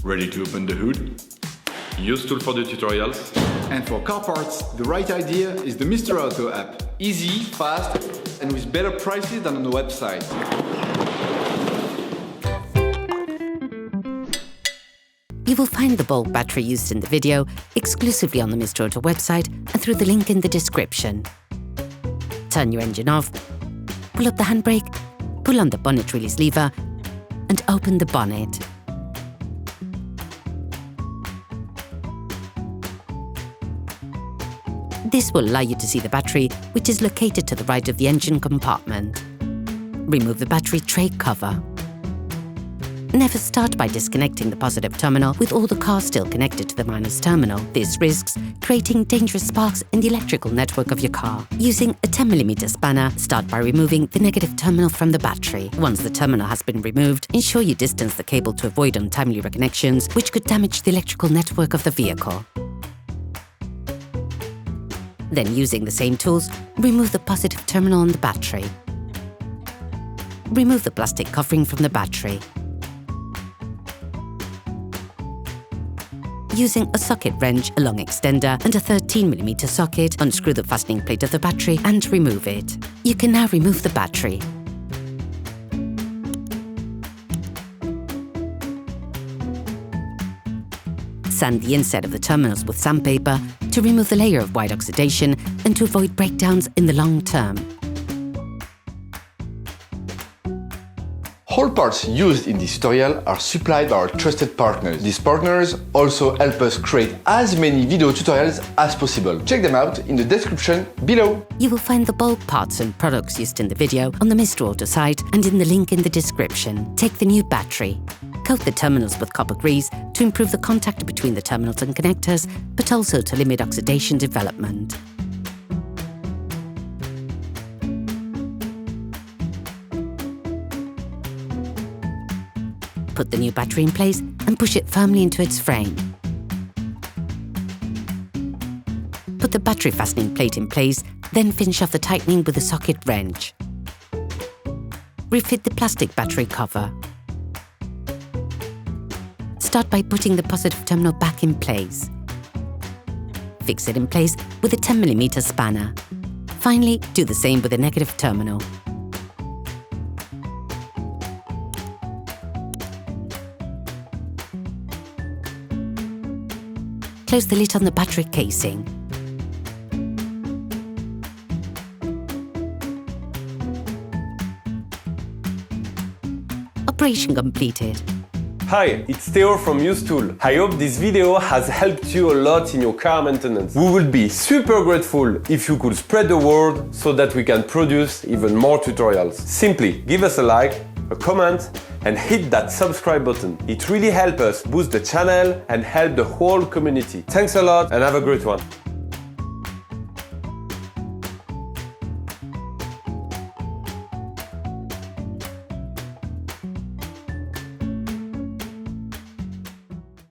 Ready to open the hood? UseTool for the tutorials. And for car parts, the right idea is the Mr. Auto app. Easy, fast, and with better prices than on the website. You will find the bulk battery used in the video exclusively on the Mr. Auto website and through the link in the description. Turn your engine off, pull up the handbrake, pull on the bonnet release lever, and open the bonnet. This will allow you to see the battery, which is located to the right of the engine compartment. Remove the battery tray cover. Never start by disconnecting the positive terminal with all the cars still connected to the minus terminal. This risks creating dangerous sparks in the electrical network of your car. Using a 10mm spanner, start by removing the negative terminal from the battery. Once the terminal has been removed, ensure you distance the cable to avoid untimely reconnections, which could damage the electrical network of the vehicle. Then, using the same tools, remove the positive terminal on the battery. Remove the plastic covering from the battery. Using a socket wrench, a long extender and a 13mm socket, unscrew the fastening plate of the battery and remove it. You can now remove the battery. Sand the inside of the terminals with sandpaper to remove the layer of white oxidation and to avoid breakdowns in the long term. All parts used in this tutorial are supplied by our trusted partners. These partners also help us create as many video tutorials as possible. Check them out in the description below. You will find the bulk parts and products used in the video on the Mr. Auto site and in the link in the description. Take the new battery. Coat the terminals with copper grease to improve the contact between the terminals and connectors, but also to limit oxidation development. Put the new battery in place and push it firmly into its frame. Put the battery fastening plate in place, then finish off the tightening with a socket wrench. Refit the plastic battery cover. Start by putting the positive terminal back in place. Fix it in place with a 10mm spanner. Finally, do the same with the negative terminal. Close the lid on the battery casing. Operation completed. Hi, it's Theo from UseTool. I hope this video has helped you a lot in your car maintenance. We would be super grateful if you could spread the word so that we can produce even more tutorials. Simply give us a like, a comment, and hit that subscribe button. It really helps us boost the channel and help the whole community. Thanks a lot and have a great one.